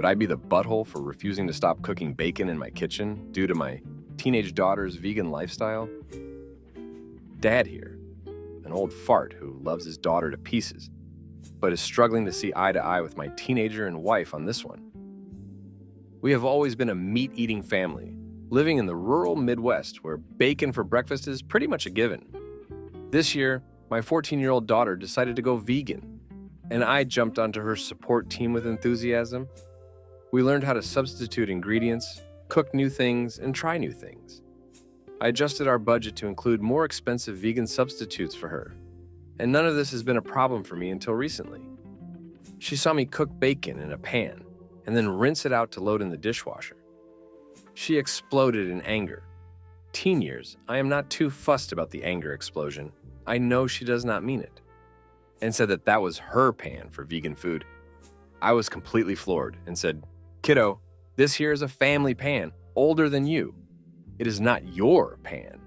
Would I be the butthole for refusing to stop cooking bacon in my kitchen due to my teenage daughter's vegan lifestyle? Dad here, an old fart who loves his daughter to pieces, but is struggling to see eye to eye with my teenager and wife on this one. We have always been a meat-eating family, living in the rural Midwest where bacon for breakfast is pretty much a given. This year, my 14-year-old daughter decided to go vegan, and I jumped onto her support team with enthusiasm. We learned how to substitute ingredients, cook new things, and try new things. I adjusted our budget to include more expensive vegan substitutes for her, and none of this has been a problem for me until recently. She saw me cook bacon in a pan and then rinse it out to load in the dishwasher. She exploded in anger. Teen years, I am not too fussed about the anger explosion. I know she does not mean it, and said that that was her pan for vegan food. I was completely floored and said, "Kiddo, this here is a family pan, older than you. It is not your pan."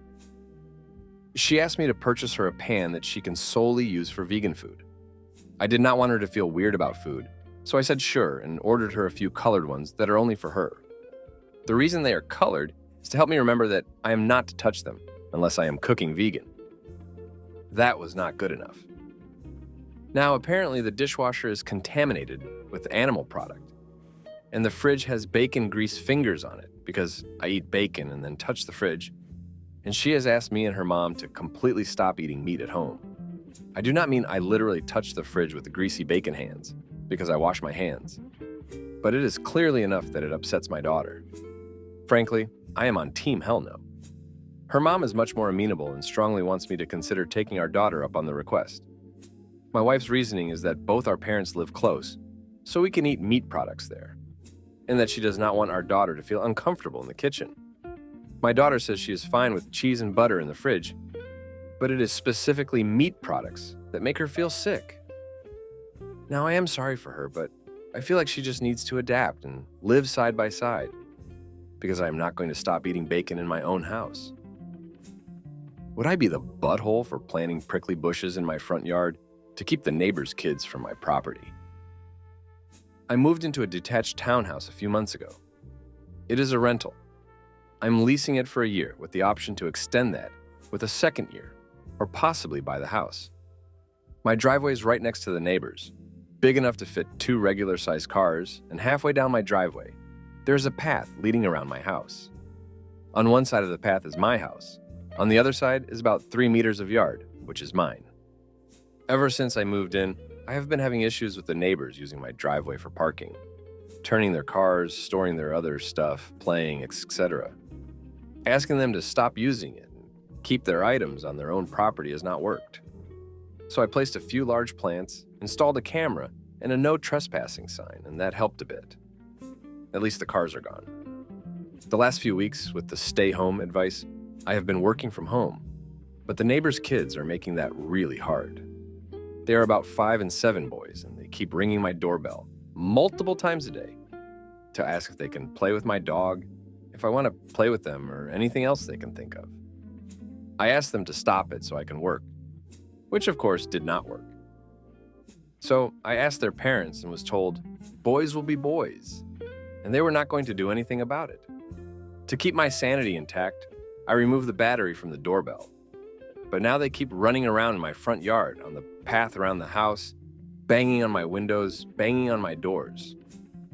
She asked me to purchase her a pan that she can solely use for vegan food. I did not want her to feel weird about food, so I said sure and ordered her a few colored ones that are only for her. The reason they are colored is to help me remember that I am not to touch them unless I am cooking vegan. That was not good enough. Now, apparently the dishwasher is contaminated with animal product, and the fridge has bacon grease fingers on it because I eat bacon and then touch the fridge, and she has asked me and her mom to completely stop eating meat at home. I do not mean I literally touch the fridge with the greasy bacon hands, because I wash my hands, but it is clearly enough that it upsets my daughter. Frankly, I am on team hell no. Her mom is much more amenable and strongly wants me to consider taking our daughter up on the request. My wife's reasoning is that both our parents live close, so we can eat meat products there, and that she does not want our daughter to feel uncomfortable in the kitchen. My daughter says she is fine with cheese and butter in the fridge, but it is specifically meat products that make her feel sick. Now, I am sorry for her, but I feel like she just needs to adapt and live side by side, because I am not going to stop eating bacon in my own house. Would I be the butthole for planting prickly bushes in my front yard to keep the neighbors' kids from my property? I moved into a detached townhouse a few months ago. It is a rental. I'm leasing it for a year with the option to extend that with a second year, or possibly buy the house. My driveway is right next to the neighbors, big enough to fit 2 regular-sized cars, and halfway down my driveway, there's a path leading around my house. On one side of the path is my house. On the other side is about 3 meters of yard, which is mine. Ever since I moved in, I have been having issues with the neighbors using my driveway for parking, turning their cars, storing their other stuff, playing, etc. Asking them to stop using it and keep their items on their own property has not worked. So I placed a few large plants, installed a camera, and a no trespassing sign, and that helped a bit. At least the cars are gone. The last few weeks, with the stay-home advice, I have been working from home, but the neighbors' kids are making that really hard. They are about 5 and 7 boys, and they keep ringing my doorbell multiple times a day to ask if they can play with my dog, if I want to play with them, or anything else they can think of. I asked them to stop it so I can work, which of course did not work. So I asked their parents and was told, boys will be boys, and they were not going to do anything about it. To keep my sanity intact, I removed the battery from the doorbell. But now they keep running around in my front yard, on the path around the house, banging on my windows, banging on my doors,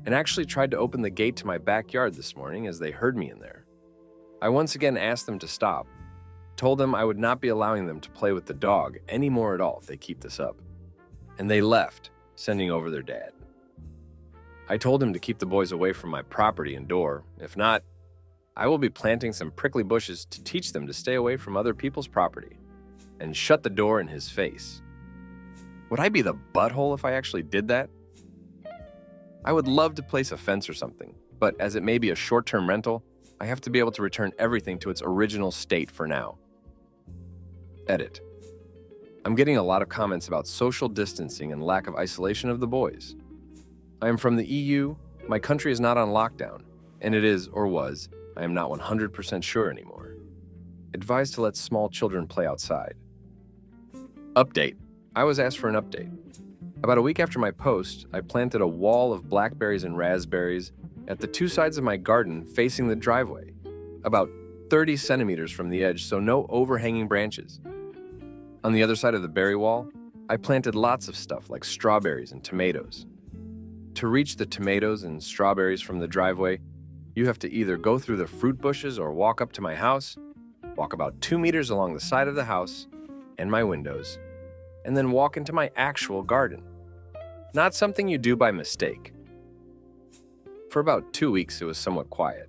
and actually tried to open the gate to my backyard this morning as they heard me in there. I once again asked them to stop, told them I would not be allowing them to play with the dog anymore at all if they keep this up. And they left, sending over their dad. I told him to keep the boys away from my property and door. If not, I will be planting some prickly bushes to teach them to stay away from other people's property and shut the door in his face. Would I be the butthole if I actually did that? I would love to place a fence or something, but as it may be a short-term rental, I have to be able to return everything to its original state for now. Edit. I'm getting a lot of comments about social distancing and lack of isolation of the boys. I am from the EU, my country is not on lockdown, and it is, or was, I am not 100% sure anymore. Advised to let small children play outside. Update. I was asked for an update. About a week after my post, I planted a wall of blackberries and raspberries at the two sides of my garden facing the driveway, about 30 centimeters from the edge, so no overhanging branches. On the other side of the berry wall, I planted lots of stuff like strawberries and tomatoes. To reach the tomatoes and strawberries from the driveway, you have to either go through the fruit bushes or walk up to my house, walk about 2 meters along the side of the house and my windows, and then walk into my actual garden. Not something you do by mistake. For about 2 weeks, it was somewhat quiet,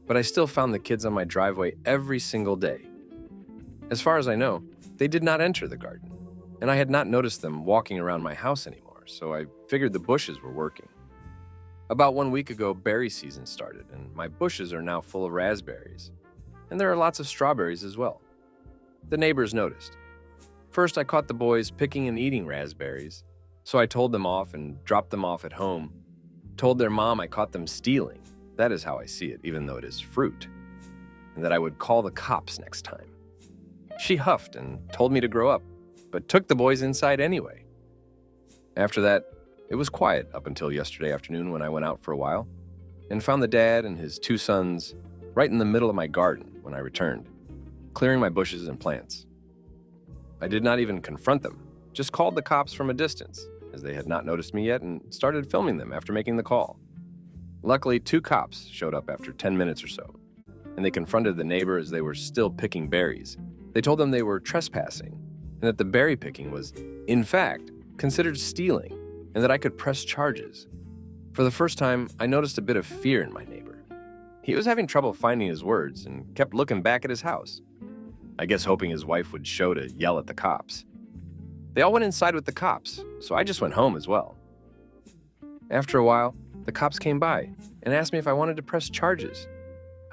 but I still found the kids on my driveway every single day. As far as I know, they did not enter the garden, and I had not noticed them walking around my house anymore, so I figured the bushes were working. About 1 week ago, berry season started, and my bushes are now full of raspberries, and there are lots of strawberries as well. The neighbors noticed. First, I caught the boys picking and eating raspberries, so I told them off and dropped them off at home. Told their mom I caught them stealing. That is how I see it, even though it is fruit. And that I would call the cops next time. She huffed and told me to grow up, but took the boys inside anyway. After that, it was quiet up until yesterday afternoon when I went out for a while and found the dad and his 2 sons right in the middle of my garden when I returned, clearing my bushes and plants. I did not even confront them, just called the cops from a distance, as they had not noticed me yet, and started filming them after making the call. Luckily, 2 cops showed up after 10 minutes or so, and they confronted the neighbor as they were still picking berries. They told them they were trespassing, and that the berry picking was, in fact, considered stealing, and that I could press charges. For the first time, I noticed a bit of fear in my neighbor. He was having trouble finding his words and kept looking back at his house, I guess hoping his wife would show to yell at the cops. They all went inside with the cops, so I just went home as well. After a while, the cops came by and asked me if I wanted to press charges.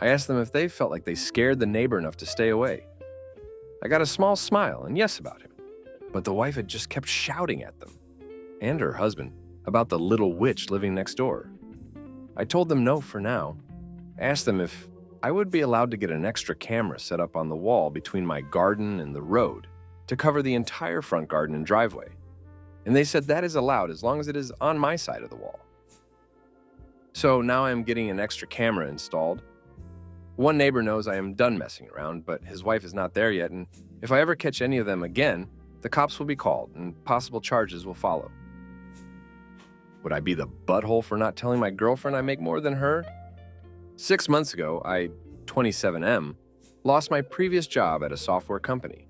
I asked them if they felt like they scared the neighbor enough to stay away. I got a small smile and yes about him, but the wife had just kept shouting at them, and her husband, about the little witch living next door. I told them no for now, asked them if I would be allowed to get an extra camera set up on the wall between my garden and the road to cover the entire front garden and driveway, and they said that is allowed as long as it is on my side of the wall. So now I am getting an extra camera installed. One neighbor knows I am done messing around, but his wife is not there yet, and if I ever catch any of them again, the cops will be called and possible charges will follow. Would I be the butthole for not telling my girlfriend I make more than her? 6 months ago, I, 27M, lost my previous job at a software company.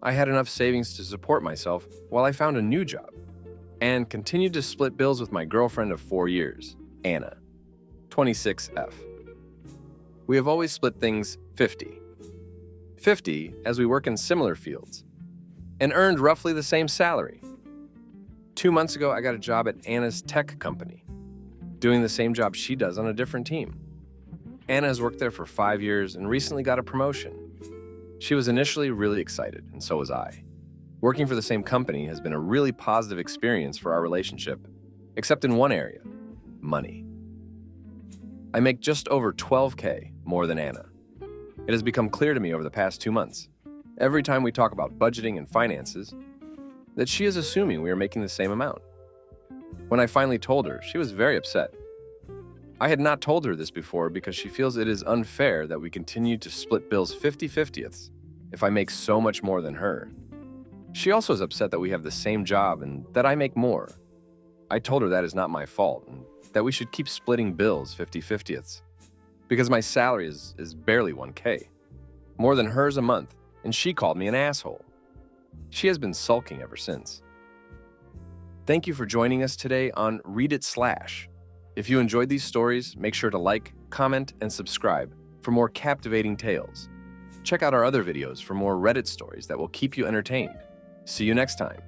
I had enough savings to support myself while I found a new job, and continued to split bills with my girlfriend of 4 years, Anna, 26F. We have always split things 50-50 as we work in similar fields, and earned roughly the same salary. 2 months ago, I got a job at Anna's tech company, doing the same job she does on a different team. Anna has worked there for 5 years and recently got a promotion. She was initially really excited, and so was I. Working for the same company has been a really positive experience for our relationship, except in one area: money. I make just over $12K more than Anna. It has become clear to me over the past 2 months, every time we talk about budgeting and finances, that she is assuming we are making the same amount. When I finally told her, she was very upset. I had not told her this before because she feels it is unfair that we continue to split bills 50-50ths if I make so much more than her. She also is upset that we have the same job and that I make more. I told her that is not my fault and that we should keep splitting bills 50-50ths because my salary is barely 1K, more than hers a month, and she called me an asshole. She has been sulking ever since. Thank you for joining us today on ReadItSlash. If you enjoyed these stories, make sure to like, comment, and subscribe for more captivating tales. Check out our other videos for more Reddit stories that will keep you entertained. See you next time.